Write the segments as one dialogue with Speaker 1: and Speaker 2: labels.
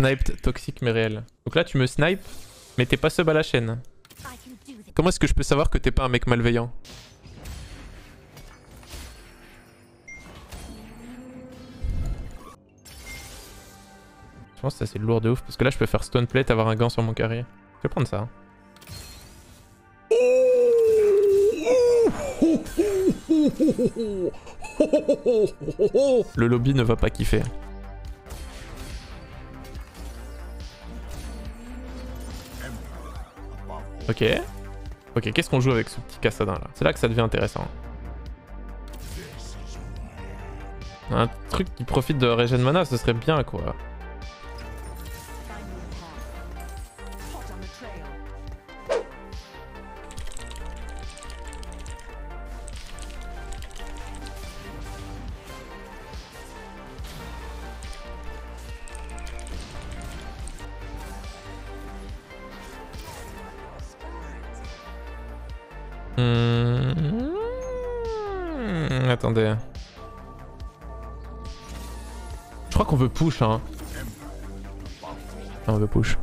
Speaker 1: Sniped, toxique mais réel. Donc là tu me snipes, mais t'es pas sub à la chaîne. Comment est-ce que je peux savoir que t'es pas un mec malveillant? Je pense que ça c'est lourd de ouf parce que là je peux faire stone plate, avoir un gant sur mon carré. Je vais prendre ça. Le lobby ne va pas kiffer. Ok. Ok, qu'est-ce qu'on joue avec ce petit Kassadin là? C'est là que ça devient intéressant. Un truc qui profite de regen mana, ce serait bien quoi. Attendez. Je crois qu'on veut push hein. Non, on veut push.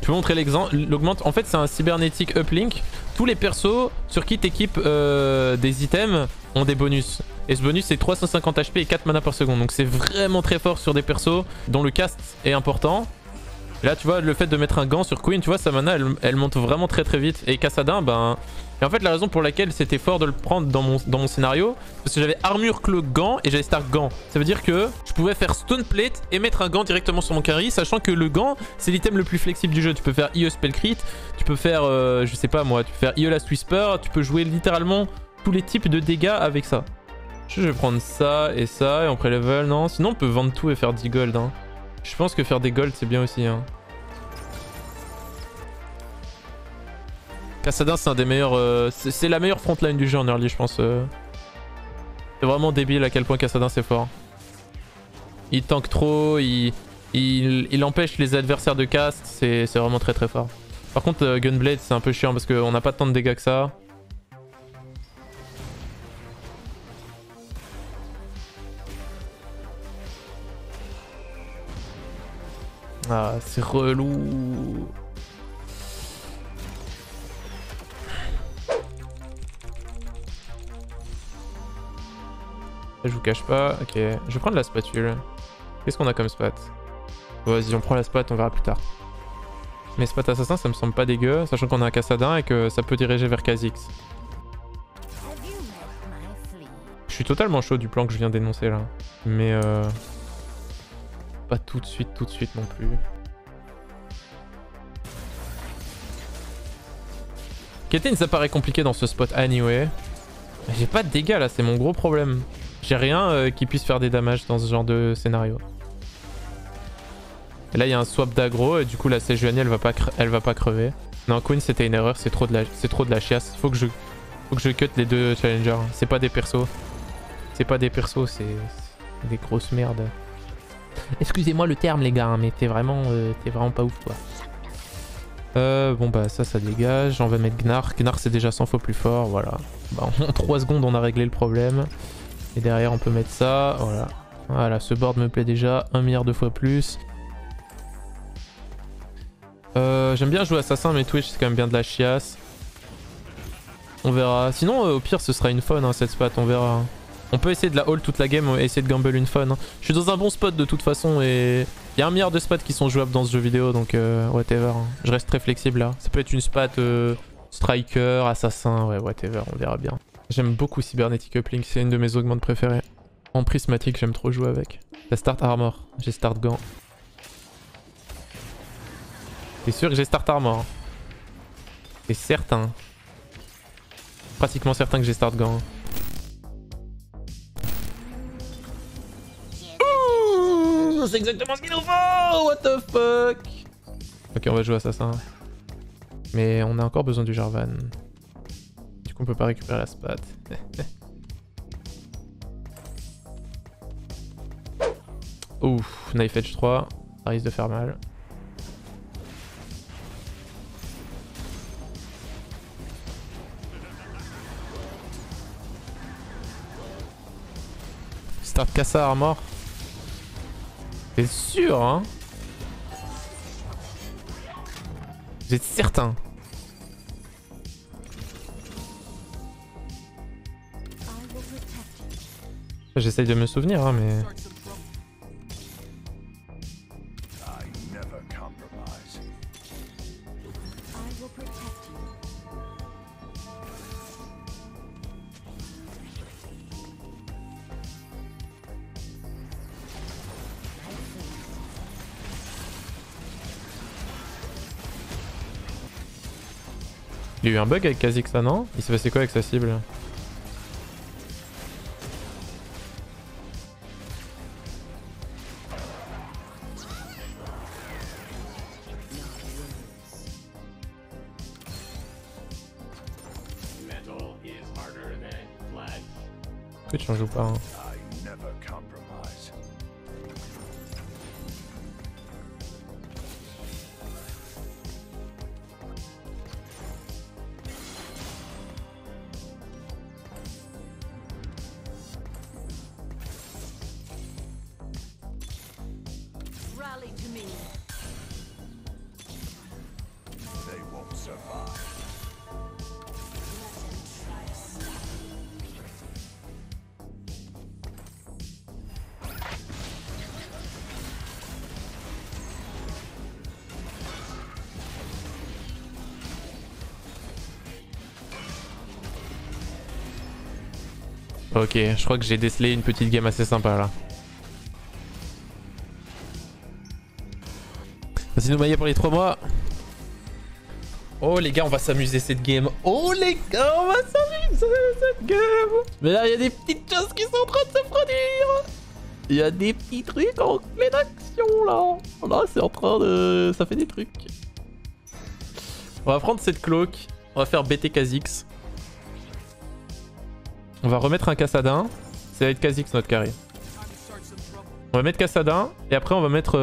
Speaker 1: Tu peux montrer l'exemple. L'augmente. En fait c'est un cybernétique uplink. Tous les persos sur qui t'équipes des items ont des bonus. Et ce bonus c'est 350 HP et 4 mana par seconde. Donc c'est vraiment très fort sur des persos dont le cast est important. Et là tu vois le fait de mettre un gant sur Queen, tu vois sa mana elle monte vraiment très vite. Et Kassadin ben... Et en fait la raison pour laquelle c'était fort de le prendre dans mon scénario, parce que j'avais armure cloak gant et j'avais start gant. Ça veut dire que je pouvais faire stone plate et mettre un gant directement sur mon carry, sachant que le gant c'est l'item le plus flexible du jeu. Tu peux faire IE spell crit, tu peux faire je sais pas moi, tu peux faire IE last whisper, tu peux jouer littéralement tous les types de dégâts avec ça. Je vais prendre ça et on pré-level, non? Sinon on peut vendre tout et faire 10 gold hein. Je pense que faire des golds c'est bien aussi hein. Kassadin c'est un des meilleurs... c'est la meilleure frontline du jeu en early je pense. C'est vraiment débile à quel point Kassadin c'est fort. Il tank trop, il empêche les adversaires de cast, c'est vraiment très fort. Par contre Gunblade c'est un peu chiant parce qu'on n'a pas tant de dégâts que ça. Ah c'est relou. Je vous cache pas. Ok, je vais prendre la spatule. Qu'est-ce qu'on a comme spat? Vas-y, on prend la spat, on verra plus tard. Mais spat assassin, ça me semble pas dégueu, sachant qu'on a un Kassadin et que ça peut diriger vers Kha'Zix. Je suis totalement chaud du plan que je viens d'énoncer là. Mais pas tout de suite non plus. Caitlyn, ça paraît compliqué dans ce spot anyway. J'ai pas de dégâts là, c'est mon gros problème. J'ai rien qui puisse faire des damages dans ce genre de scénario. Et là il y a un swap d'aggro et du coup la Sejuani elle va pas crever. Non Queen c'était une erreur, c'est trop de la chiasse. Faut que je cut les deux challengers. C'est pas des persos. C'est pas des persos, c'est des grosses merdes. Excusez-moi le terme les gars, hein, mais t'es vraiment pas ouf quoi. Bon bah ça dégage, on va mettre Gnar. Gnar c'est déjà 100 fois plus fort, voilà. Bah, en 3 secondes on a réglé le problème. Et derrière on peut mettre ça, voilà. Voilà, ce board me plaît déjà 1 milliard de fois plus. J'aime bien jouer assassin mais Twitch c'est quand même bien de la chiasse. On verra. Sinon au pire ce sera une fun hein, cette spot, on verra. On peut essayer de la hold toute la game et essayer de gamble une fun. Hein. Je suis dans un bon spot de toute façon et il y a 1 milliard de spots qui sont jouables dans ce jeu vidéo donc whatever. Hein. Je reste très flexible là. Ça peut être une spot striker, assassin, ouais whatever, on verra bien. J'aime beaucoup Cybernetic Uplink, c'est une de mes augmentes préférées. En prismatique j'aime trop jouer avec. La start armor, j'ai start gant. T'es sûr que j'ai start armor? T'es certain? Pratiquement certain que j'ai start gant. C'est exactement ce qu'il nous faut! What the fuck? Ok, on va jouer assassin. Mais on a encore besoin du Jarvan. Du coup, on peut pas récupérer la spat. Ouf, Knife Edge 3. Ça risque de faire mal. Start Kassa Armor. T'es sûr, hein? Vous êtes certain? J'essaye de me souvenir, hein, mais... Il y a eu un bug avec Kha'Zix là, non? Il s'est passé quoi avec sa cible? Pourquoi tu en joues pas, hein? Ok, je crois que j'ai décelé une petite game assez sympa là. Vas-y nous mailler pour les 3 mois. Oh les gars, on va s'amuser cette game. Oh les gars, on va s'amuser cette game. Mais là, il y a des petites choses qui sont en train de se produire. Il y a des petits trucs en pleine action là. Là, c'est en train de... ça fait des trucs. On va prendre cette cloak. On va faire BT Kha'Zix. On va remettre un Kassadin. Ça va être Kha'Zix notre carré. On va mettre Kassadin et après on va mettre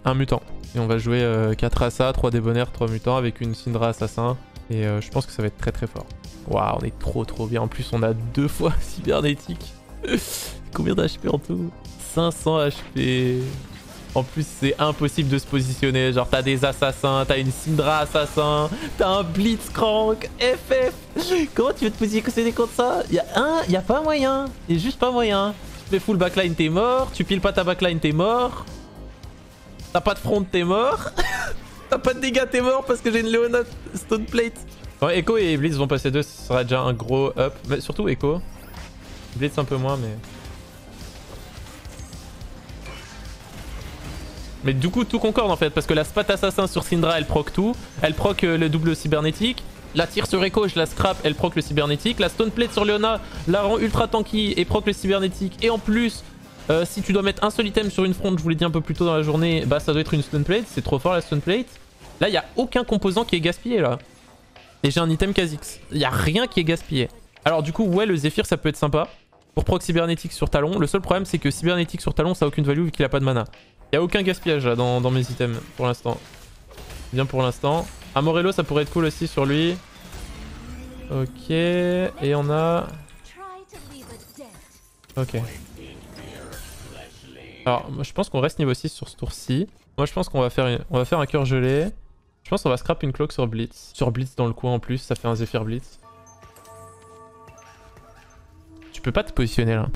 Speaker 1: un mutant. Et on va jouer 4 Assa, 3 débonnaires, 3 mutants avec une Syndra assassin. Et je pense que ça va être très très fort. Waouh, on est trop bien. En plus on a 2 fois cybernétique. Combien d'HP en tout? 500 HP. En plus c'est impossible de se positionner. Genre t'as des assassins, t'as une Syndra assassin, t'as un Blitzcrank, FF. Comment tu veux te positionner contre ça? Y a pas moyen. Y a juste pas moyen. Tu fais full backline, t'es mort. Tu piles pas ta backline, t'es mort. T'as pas de front, t'es mort. T'as pas de dégâts, t'es mort parce que j'ai une Leona Stoneplate. Ouais, Echo et Blitz vont passer 2, ce sera déjà un gros up. Mais surtout Echo. Blitz un peu moins, mais... Mais du coup tout concorde en fait parce que la spat assassin sur Syndra elle proc tout. Elle proc le double cybernétique. La tire sur Echo je la scrap, elle proc le cybernétique. La Stoneplate sur Leona la rend ultra tanky et proc le cybernétique. Et en plus si tu dois mettre un seul item sur une front, je vous l'ai dit un peu plus tôt dans la journée, bah ça doit être une Stoneplate. C'est trop fort la Stoneplate. Là il n'y a aucun composant qui est gaspillé là. Et j'ai un item Kha'Zix. Il n'y a rien qui est gaspillé. Alors du coup ouais le Zephyr ça peut être sympa. Pour proc cybernétique sur Talon. Le seul problème c'est que cybernétique sur Talon ça a aucune value vu qu'il a pas de mana. Il n'y a aucun gaspillage là dans mes items pour l'instant. Bien pour l'instant. Amorello ça pourrait être cool aussi sur lui. Ok. Et on a... Ok. Alors moi, je pense qu'on reste niveau 6 sur ce tour-ci. Moi je pense qu'on va faire un cœur gelé. Je pense qu'on va scrap une cloak sur Blitz. Sur Blitz dans le coin en plus, ça fait un Zephyr Blitz. Tu peux pas te positionner là.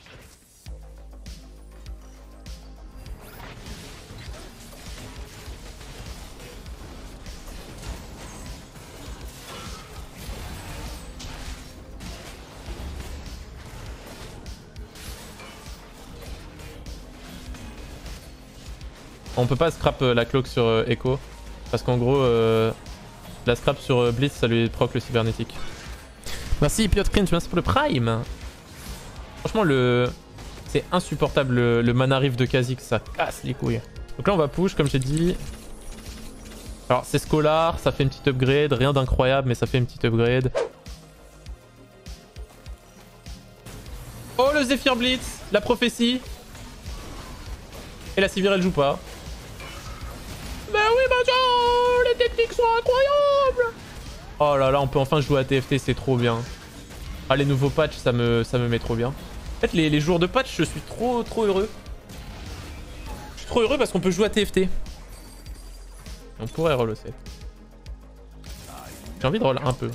Speaker 1: On peut pas scrap la cloak sur Echo. Parce qu'en gros, la scrap sur Blitz, ça lui proc le cybernétique. Merci Piotr Prince, merci pour le prime. Franchement, c'est insupportable le mana riff de Kha'Zix, ça casse les couilles. Donc là, on va push, comme j'ai dit. Alors, c'est Scholar, ça fait une petite upgrade. Rien d'incroyable, mais ça fait une petite upgrade. Oh, le Zephyr Blitz, la prophétie. Et la Sivir, elle joue pas. Mais oui, monsieur, les techniques sont incroyables. Oh là là, on peut enfin jouer à TFT, c'est trop bien. Ah, les nouveaux patchs, ça me met trop bien. En fait, les jours de patch, je suis trop heureux. Je suis trop heureux parce qu'on peut jouer à TFT. On pourrait roll au 7. J'ai envie de roll un peu.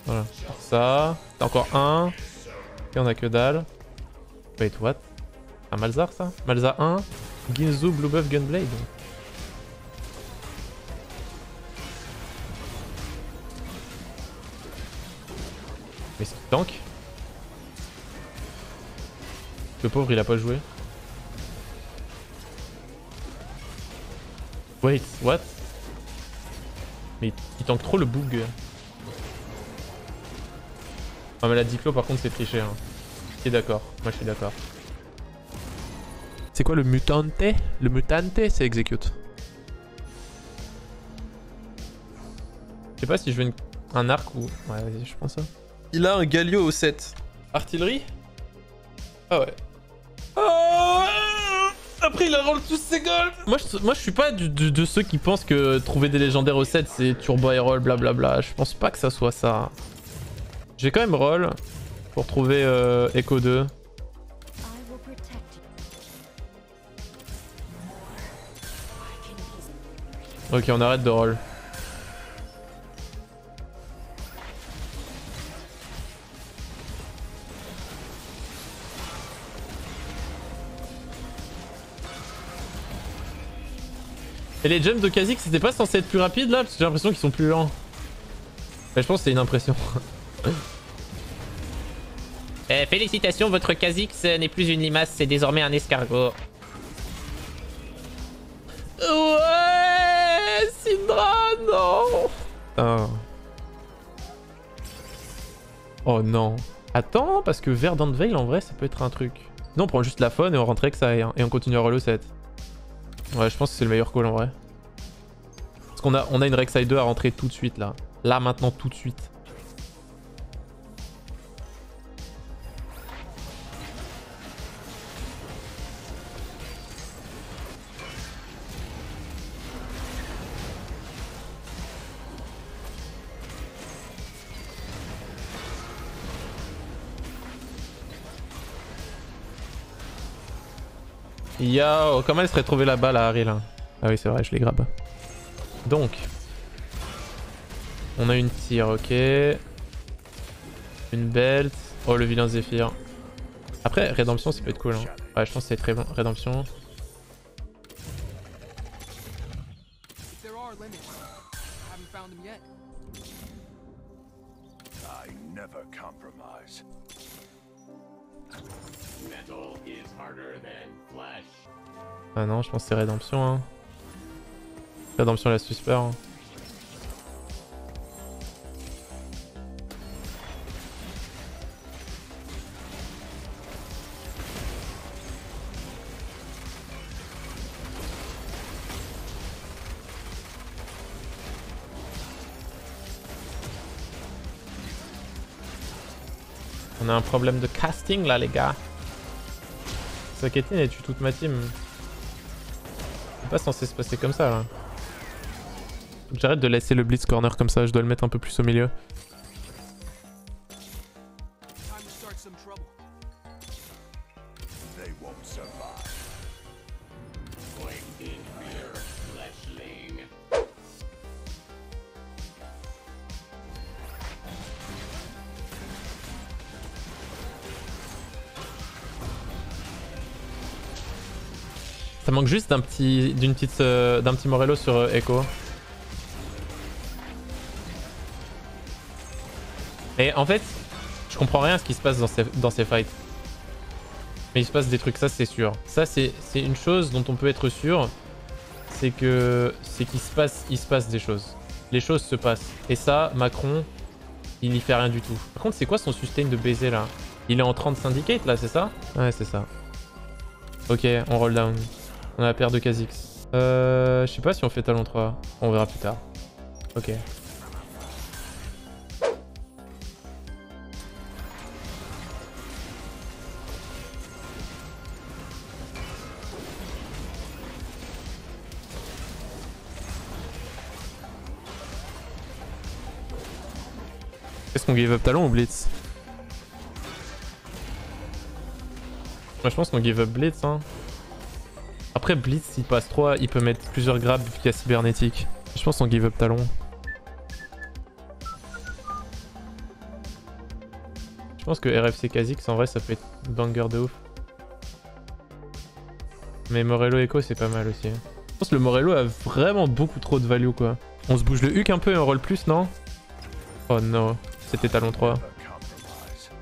Speaker 1: Voilà. Ça. C'est encore un. Et on a que dalle. Wait, what? Un Malzar ça? Malzar 1. Ginzu, Blue Buff, Gunblade. Mais c'est tank. Le pauvre il a pas joué. Wait, what? Mais il tank trop le bug. Ah mais la Diclo par contre c'est triché hein. Je suis d'accord, moi je suis d'accord. C'est quoi le mutante? Le mutante c'est execute. Je sais pas si je veux un arc ou... Ouais vas-y je prends ça. Il a un Galio au 7. Artillerie? Ah ouais. Oh après il a roll tous ses gold. Moi je suis pas de ceux qui pensent que trouver des légendaires au 7 c'est turbo high roll blablabla. Je pense pas que ça soit ça. Je vais quand même roll pour trouver Echo 2. Ok on arrête de roll. Et les jumps de Kha'Zix c'était pas censé être plus rapide là? Parce que j'ai l'impression qu'ils sont plus lents. Mais je pense que c'est une impression. Félicitations, votre Kha'Zix n'est plus une limace, c'est désormais un escargot. Ouais, Syndra, non. Oh. Oh non. Attends, parce que Verdant Veil en vrai ça peut être un truc. Non, on prend juste la faune et on rentre avec ça et on continue à roll au 7. Ouais, je pense que c'est le meilleur call en vrai. Parce qu'on a une Rek'Sai 2 à rentrer tout de suite là. Là maintenant tout de suite. Yo, comment elle serait trouvée là-bas la Harry là? Ah oui c'est vrai, je les grabe. Donc, on a une tire, ok. Une belt. Oh le vilain Zephyr. Après, rédemption ça peut être cool. Hein. Ouais, je pense que c'est très bon. Rédemption. Ah non, je pense que c'est rédemption. Hein. Rédemption la susper. Hein. On a un problème de casting là les gars. Saketine elle tue toute ma team. C'est pas censé se passer comme ça là. Faut que j'arrête de laisser le blitz corner comme ça, je dois le mettre un peu plus au milieu. Ça manque juste d'un petit Morello sur Echo. Et en fait, je comprends rien à ce qui se passe dans ces fights. Mais il se passe des trucs, ça c'est sûr. Ça c'est une chose dont on peut être sûr. C'est qu'il se passe des choses. Les choses se passent. Et ça, Macron, il n'y fait rien du tout. Par contre, c'est quoi son sustain de baiser là? Il est en 30 syndicate là, c'est ça? Ouais, c'est ça. Ok, on roll down. On a la paire de Kha'Zix. Je sais pas si on fait talon 3. On verra plus tard. Ok. Est-ce qu'on give up talon ou blitz? Moi je pense qu'on give up Blitz hein. Après Blitz s'il passe 3 il peut mettre plusieurs grabs vu qu'il y a cybernétique. Je pense qu'on give up talon. Je pense que RFC Kha'Zix en vrai ça peut être banger de ouf. Mais Morello Echo c'est pas mal aussi. Je pense que le Morello a vraiment beaucoup trop de value quoi. On se bouge le Huc un peu et on roll plus non? Oh non, c'était talon 3.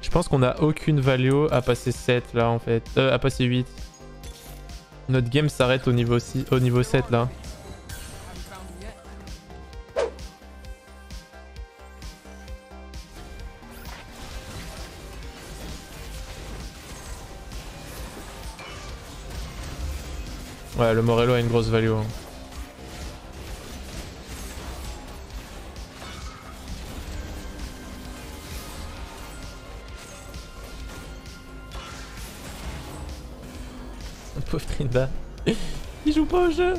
Speaker 1: Je pense qu'on a aucune value à passer 7 là en fait. À passer 8. Notre game s'arrête au niveau 7 là. Ouais, le Morello a une grosse value. Hein. Pauvre Trinda. Il joue pas au jeu.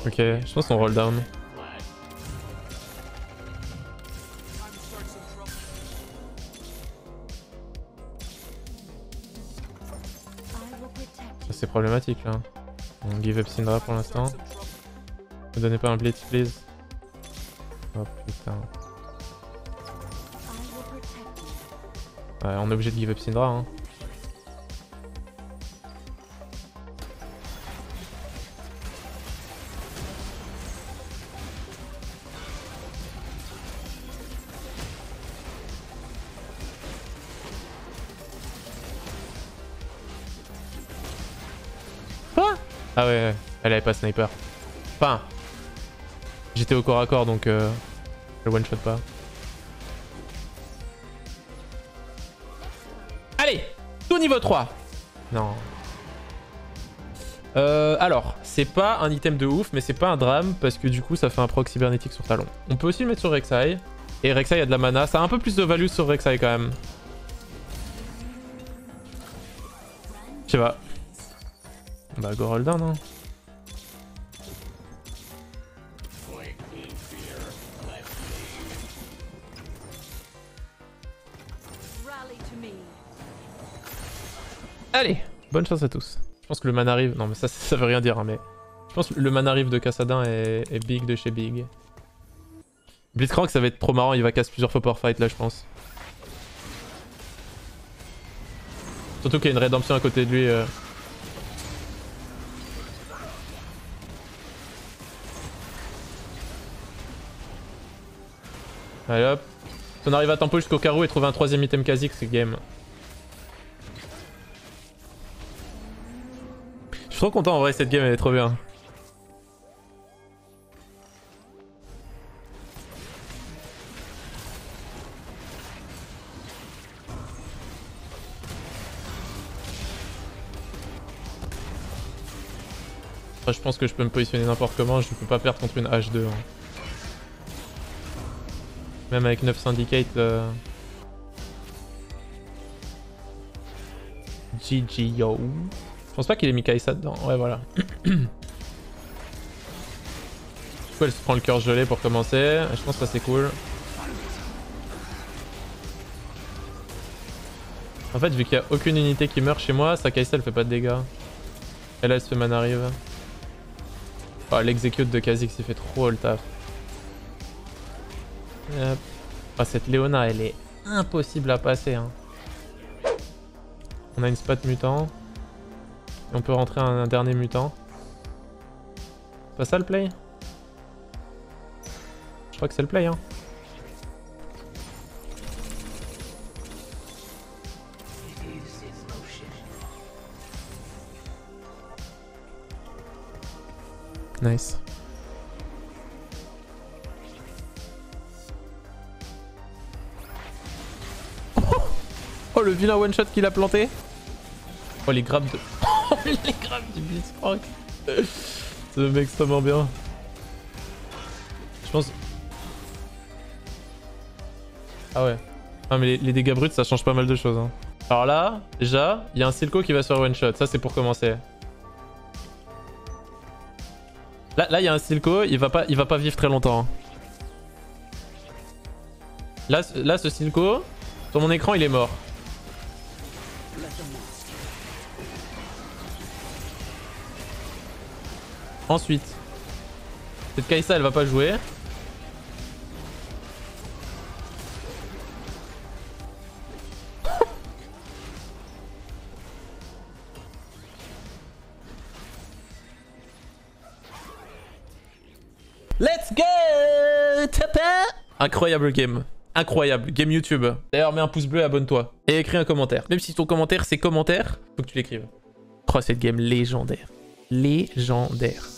Speaker 1: Ok, je pense qu'on roll down. C'est problématique là. On give up Syndra pour l'instant. Ne donnez pas un blitz please. Oh putain. Ouais, on est obligé de give up Syndra hein. Ah ouais, elle avait pas sniper. Enfin, j'étais au corps à corps donc je one shot pas. Allez, tout niveau 3. Non. Alors, c'est pas un item de ouf, mais c'est pas un drame parce que du coup ça fait un proc cybernétique sur talon. On peut aussi le mettre sur Rek'Sai. Et Rek'Sai a de la mana, ça a un peu plus de value sur Rek'Sai quand même. Je sais pas. Bah go roll down hein. Allez, bonne chance à tous. Je pense que le mana arrive. Non mais ça veut rien dire hein, mais je pense que le mana arrive de Kassadin est big de chez big. Blitzcrank ça va être trop marrant, il va casse plusieurs fois par fight là je pense. Surtout qu'il y a une rédemption à côté de lui. Allez hop. Si on arrive à tempo jusqu'au carreau et trouver un troisième item Kha'Zix, c'est game. Je suis trop content en vrai, cette game elle est trop bien. Enfin, je pense que je peux me positionner n'importe comment, je peux pas perdre contre une H2. Hein. Même avec 9 syndicate. GG yo. Je pense pas qu'il ait mis Kai'Sa dedans. Ouais voilà. Du coup elle se prend le cœur gelé pour commencer. Je pense que ça c'est cool. En fait vu qu'il y a aucune unité qui meurt chez moi, sa Kai'Sa elle fait pas de dégâts. Et là elle se fait mana rive. Oh, l'execute de Kha'Zix il fait trop le taf. Yep. Oh, cette Léona elle est impossible à passer hein. On a une spot mutant. Et on peut rentrer un dernier mutant. C'est pas ça le play? Je crois que c'est le play hein. Nice. Oh le vilain one shot qu'il a planté. Oh les grabs de... les grabs du Blitzcrank. Ce mec extrêmement bien. Je pense... Ah ouais. Ah mais les dégâts bruts ça change pas mal de choses hein. Alors là, déjà, il y a un Silco qui va sur one shot. Ça c'est pour commencer. Là il y a un Silco, il va pas vivre très longtemps. Hein. Là ce Silco, Sur mon écran, il est mort. Ensuite, cette Kai'Sa, elle va pas jouer. Let's go! Incroyable game. Incroyable. Game YouTube. D'ailleurs, mets un pouce bleu et abonne-toi. Et écris un commentaire. Même si ton commentaire, c'est commentaire, faut que tu l'écrives. Oh, cette game légendaire. Légendaire.